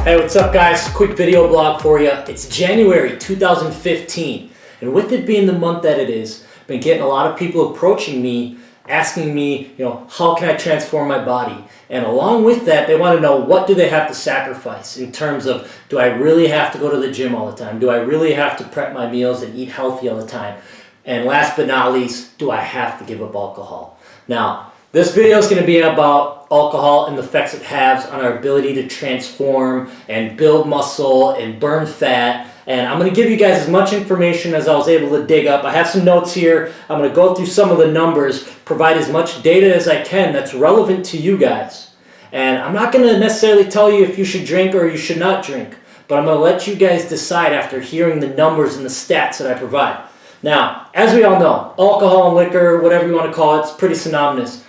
Hey, what's up guys? Quick video blog for you. It's January 2015, and with it being the month that it is, I've been getting a lot of people approaching me, asking me, how can I transform my body? And along with that, they want to know, what do they have to sacrifice in terms of, do I really have to go to the gym all the time? Do I really have to prep my meals and eat healthy all the time? And last but not least, do I have to give up alcohol? Now, this video is going to be about alcohol and the effects it has on our ability to transform and build muscle and burn fat. And I'm going to give you guys as much information as I was able to dig up. I have some notes here. I'm going to go through some of the numbers, provide as much data as I can that's relevant to you guys. And I'm not going to necessarily tell you if you should drink or you should not drink, but I'm going to let you guys decide after hearing the numbers and the stats that I provide. Now, as we all know, alcohol and liquor, whatever you want to call it, it's pretty synonymous.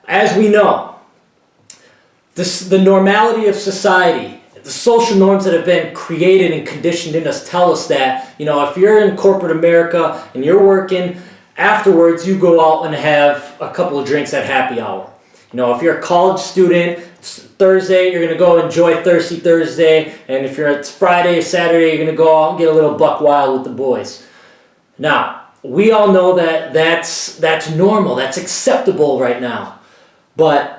As we know, the normality of society, the social norms that have been created and conditioned in us tell us that, if you're in corporate America and you're working, afterwards you go out and have a couple of drinks at happy hour. If you're a college student, it's Thursday, you're going to go enjoy Thirsty Thursday, and if it's Friday or Saturday, you're going to go out and get a little buck wild with the boys. Now, we all know that that's normal, that's acceptable right now. But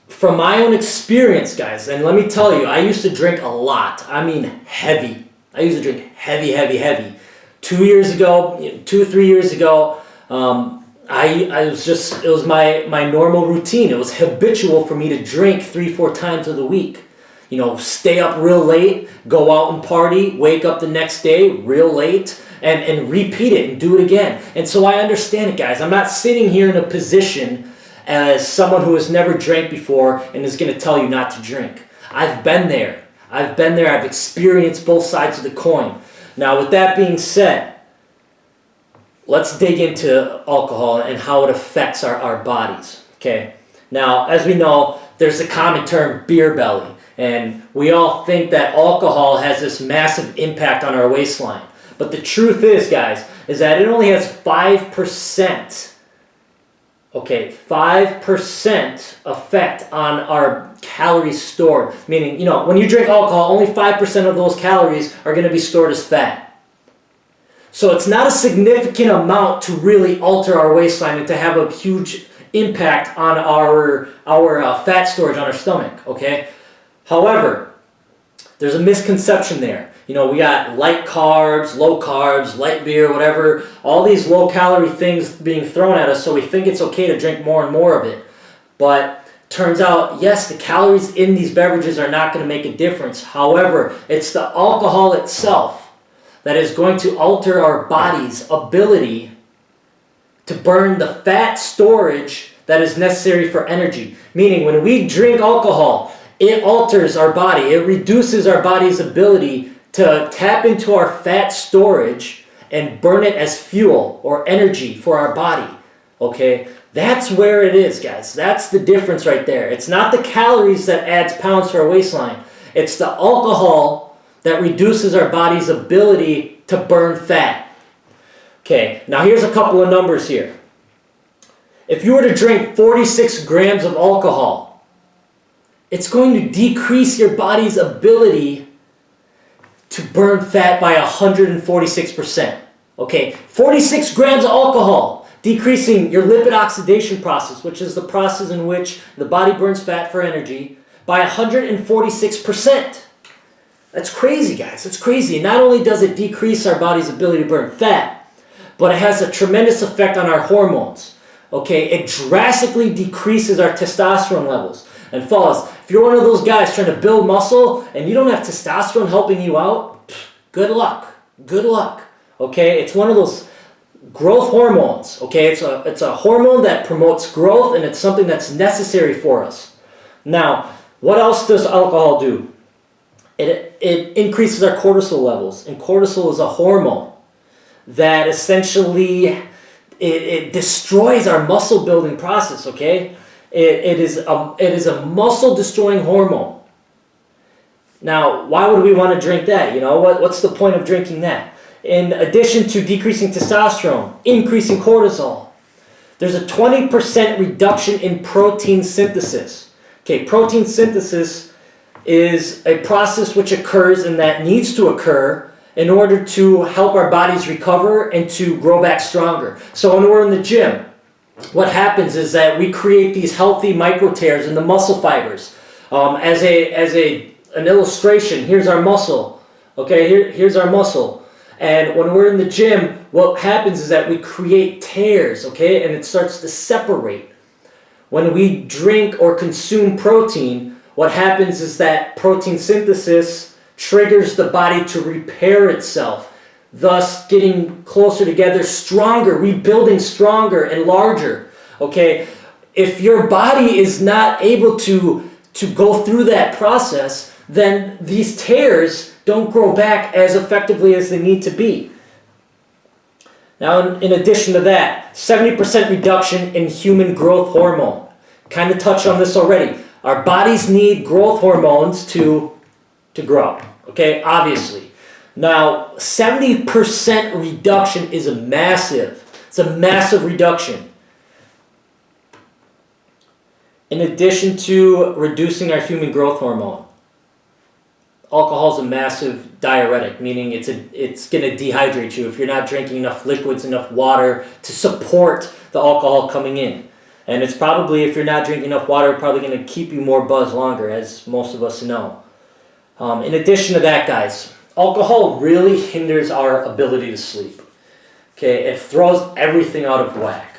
from my own experience, guys, and let me tell you, I used to drink a lot. I mean heavy. I used to drink heavy. 2 years ago, 2 or 3 years ago, it was my normal routine. It was habitual for me to drink 3-4 times of the week. Stay up real late, go out and party, wake up the next day real late, and repeat it and do it again. And so I understand it, guys. I'm not sitting here in a position as someone who has never drank before and is going to tell you not to drink. I've been there. I've experienced both sides of the coin. Now, with that being said, let's dig into alcohol and how it affects our bodies. Okay. Now, as we know, there's a common term, beer belly. And we all think that alcohol has this massive impact on our waistline. But the truth is, guys, is that it only has 5%. 5% effect on our calories stored. Meaning, when you drink alcohol, only 5% of those calories are going to be stored as fat. So it's not a significant amount to really alter our waistline and to have a huge impact on our fat storage on our stomach, okay? However, there's a misconception there. We got light carbs, low carbs, light beer, whatever, all these low-calorie things being thrown at us, so we think it's okay to drink more and more of it. But turns out, yes, the calories in these beverages are not going to make a difference. However, it's the alcohol itself that is going to alter our body's ability to burn the fat storage that is necessary for energy. Meaning, when we drink alcohol, it alters our body. It reduces our body's ability to tap into our fat storage and burn it as fuel or energy for our body. Okay? That's where it is, guys. That's the difference right there. It's not the calories that adds pounds to our waistline. It's the alcohol that reduces our body's ability to burn fat. Okay, now here's a couple of numbers here. If you were to drink 46 grams of alcohol, it's going to decrease your body's ability to burn fat by 146%. Okay, 46 grams of alcohol, decreasing your lipid oxidation process, which is the process in which the body burns fat for energy, by 146%. That's crazy, guys. That's crazy. And not only does it decrease our body's ability to burn fat, but it has a tremendous effect on our hormones. Okay, it drastically decreases our testosterone levels. And fellas, if you're one of those guys trying to build muscle and you don't have testosterone helping you out, good luck. Good luck. Okay, it's one of those growth hormones. Okay, it's a hormone that promotes growth, and it's something that's necessary for us. Now, what else does alcohol do? It increases our cortisol levels, and cortisol is a hormone that essentially it destroys our muscle building process. Okay. It is a muscle-destroying hormone. Now, why would we want to drink that? What's the point of drinking that? In addition to decreasing testosterone, increasing cortisol, there's a 20% reduction in protein synthesis. Okay, protein synthesis is a process which occurs and that needs to occur in order to help our bodies recover and to grow back stronger. So when we're in the gym, what happens is that we create these healthy micro tears in the muscle fibers. As an illustration, here's our muscle. Okay, here's our muscle. And when we're in the gym, what happens is that we create tears, okay, and it starts to separate. When we drink or consume protein, what happens is that protein synthesis triggers the body to repair itself, thus getting closer together, stronger, rebuilding stronger and larger. Okay, if your body is not able to go through that process, then these tears don't grow back as effectively as they need to be. Now, in addition to that, 70% reduction in human growth hormone. Kind of touched on this already. Our bodies need growth hormones to grow. Okay, obviously. Now, 70% reduction is it's a massive reduction. In addition to reducing our human growth hormone, alcohol is a massive diuretic, meaning it's going to dehydrate you if you're not drinking enough liquids, enough water to support the alcohol coming in. And it's probably, if you're not drinking enough water, probably going to keep you more buzzed longer, as most of us know. In addition to that, guys, alcohol really hinders our ability to sleep. Okay, it throws everything out of whack.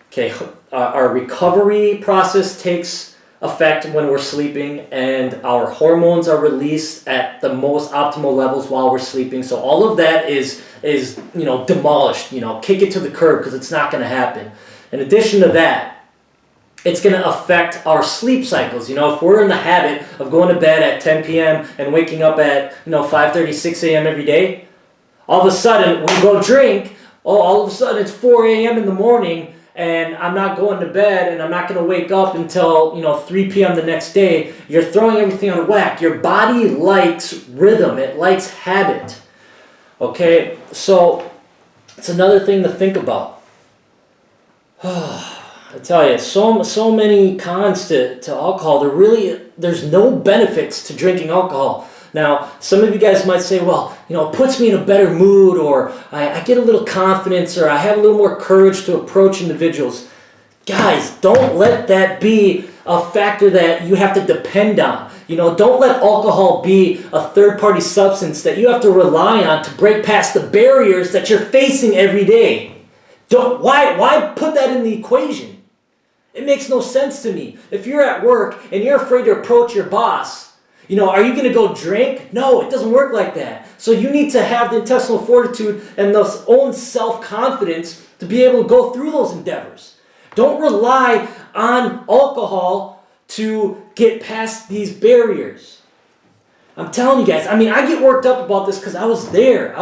Okay, our recovery process takes effect when we're sleeping, and our hormones are released at the most optimal levels while we're sleeping. So all of that is demolished. Kick it to the curb, because it's not going to happen. In addition to that, it's going to affect our sleep cycles. If we're in the habit of going to bed at 10 p.m. and waking up at 5:30, 6 a.m. every day, all of a sudden we go drink. All of a sudden it's 4 a.m. in the morning, and I'm not going to bed, and I'm not going to wake up until 3 p.m. the next day. You're throwing everything out of whack. Your body likes rhythm. It likes habit. Okay, so it's another thing to think about. I tell you, so many cons to alcohol. There's no benefits to drinking alcohol. Now, some of you guys might say, well, it puts me in a better mood, or I get a little confidence, or I have a little more courage to approach individuals. Guys, don't let that be a factor that you have to depend on. Don't let alcohol be a third-party substance that you have to rely on to break past the barriers that you're facing every day. Why put that in the equation? It makes no sense to me. If you're at work and you're afraid to approach your boss, are you going to go drink? No, it doesn't work like that. So you need to have the intestinal fortitude and the own self-confidence to be able to go through those endeavors. Don't rely on alcohol to get past these barriers. I'm telling you guys, I get worked up about this because I was there,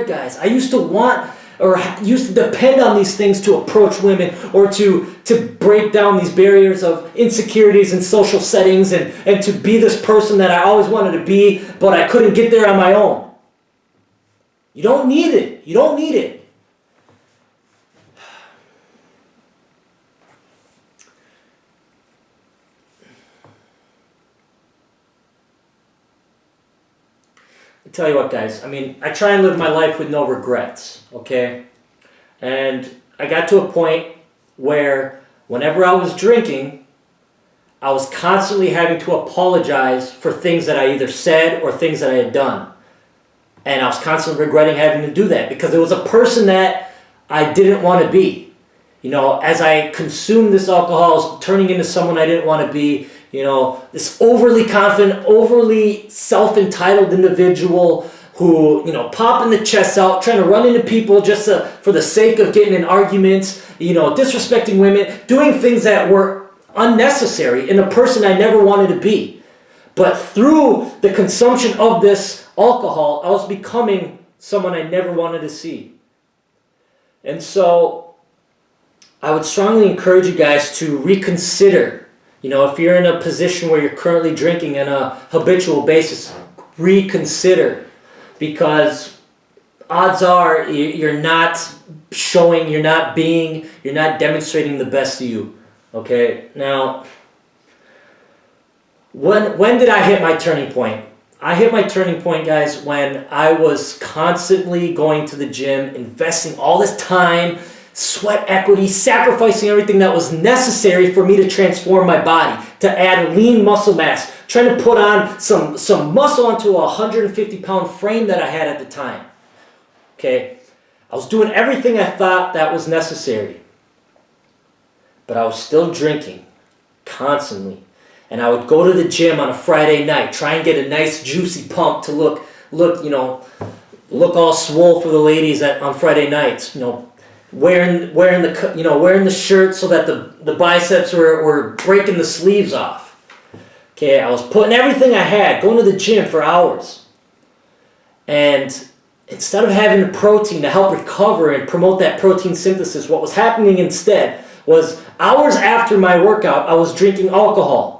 guys. I used to depend on these things to approach women, or to break down these barriers of insecurities in social settings, and to be this person that I always wanted to be, but I couldn't get there on my own. You don't need it. You don't need it. Tell you what, guys, I try and live my life with no regrets, okay? And I got to a point where whenever I was drinking, I was constantly having to apologize for things that I either said or things that I had done. And I was constantly regretting having to do that, because it was a person that I didn't want to be. As I consumed this alcohol, I was turning into someone I didn't want to be. This overly confident, overly self-entitled individual who, popping the chest out, trying to run into people just for the sake of getting in arguments, disrespecting women, doing things that were unnecessary in a person I never wanted to be. But through the consumption of this alcohol, I was becoming someone I never wanted to see. And so I would strongly encourage you guys to reconsider. If you're in a position where you're currently drinking on a habitual basis, reconsider, because odds are you're not showing, you're not demonstrating the best of you. Okay? Now, When did I hit my turning point? I hit my turning point, guys, when I was constantly going to the gym, investing all this time, sweat equity, sacrificing everything that was necessary for me to transform my body, to add lean muscle mass, trying to put on some muscle onto a 150-pound frame that I had at the time. Okay? I was doing everything I thought that was necessary. But I was still drinking constantly. And I would go to the gym on a Friday night, try and get a nice juicy pump to look all swole for the ladies on Friday nights. Wearing the shirt so that the biceps were breaking the sleeves off. Okay, I was putting everything I had, going to the gym for hours. And instead of having the protein to help recover and promote that protein synthesis, what was happening instead was hours after my workout, I was drinking alcohol,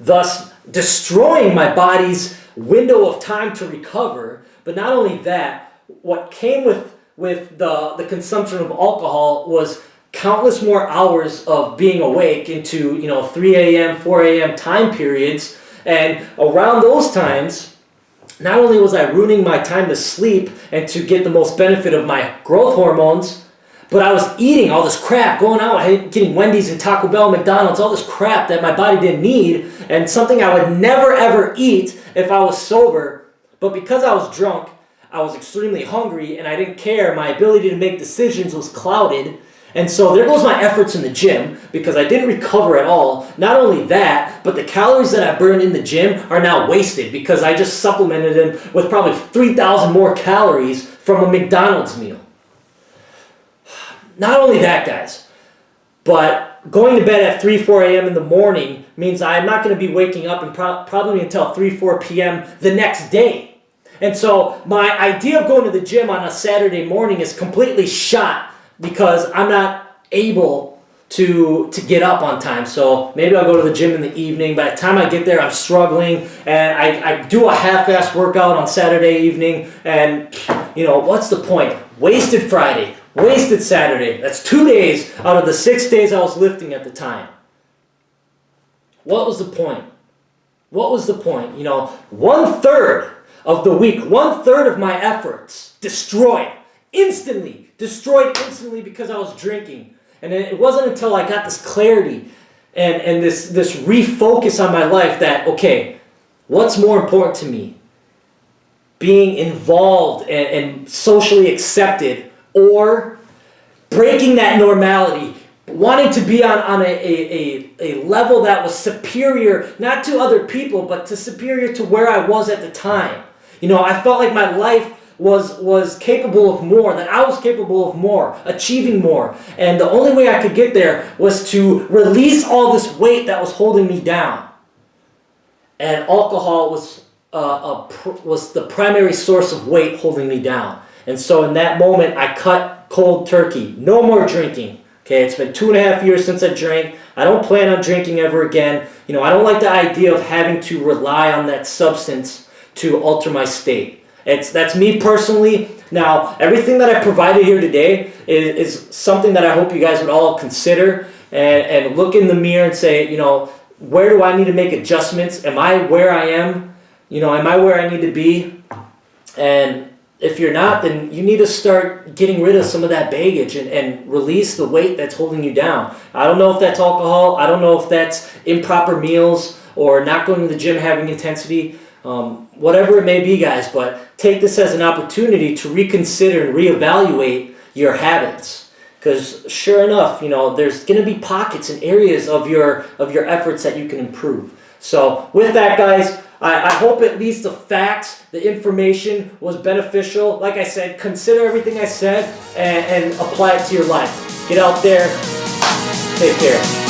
thus destroying my body's window of time to recover. But not only that, what came with the consumption of alcohol was countless more hours of being awake into 3 a.m., 4 a.m. time periods. And around those times, not only was I ruining my time to sleep and to get the most benefit of my growth hormones, but I was eating all this crap, going out, getting Wendy's and Taco Bell, McDonald's, all this crap that my body didn't need, and something I would never ever eat if I was sober. But because I was drunk, I was extremely hungry and I didn't care. My ability to make decisions was clouded. And so there goes my efforts in the gym because I didn't recover at all. Not only that, but the calories that I burned in the gym are now wasted because I just supplemented them with probably 3,000 more calories from a McDonald's meal. Not only that, guys, but going to bed at 3, 4 a.m. in the morning means I'm not going to be waking up and probably until 3, 4 p.m. the next day. And so my idea of going to the gym on a Saturday morning is completely shot because I'm not able to get up on time. So maybe I'll go to the gym in the evening. By the time I get there, I'm struggling, and I do a half-assed workout on Saturday evening, and what's the point? Wasted Friday, wasted Saturday. That's 2 days out of the 6 days I was lifting at the time. What was the point? What was the point? 1/3 of the week, 1/3 of my efforts destroyed instantly because I was drinking. And it wasn't until I got this clarity and this refocus on my life that, okay, what's more important to me? Being involved and socially accepted, or breaking that normality, wanting to be on a level that was superior, not to other people, but to superior to where I was at the time. I felt like my life was capable of more, that I was capable of more, achieving more. And the only way I could get there was to release all this weight that was holding me down. And alcohol was the primary source of weight holding me down. And so in that moment, I cut cold turkey. No more drinking. Okay, it's been 2.5 years since I drank. I don't plan on drinking ever again. I don't like the idea of having to rely on that substance to alter my state. That's me personally. Now, everything that I provided here today is something that I hope you guys would all consider and look in the mirror and say, where do I need to make adjustments? Am I where I am? Am I where I need to be? And if you're not, then you need to start getting rid of some of that baggage and release the weight that's holding you down. I don't know if that's alcohol. I don't know if that's improper meals or not going to the gym, having intensity. Whatever it may be, guys, but take this as an opportunity to reconsider and reevaluate your habits. Because sure enough, there's going to be pockets and areas of your efforts that you can improve. So with that, guys, I hope at least the facts, the information was beneficial. Like I said, consider everything I said and apply it to your life. Get out there. Take care.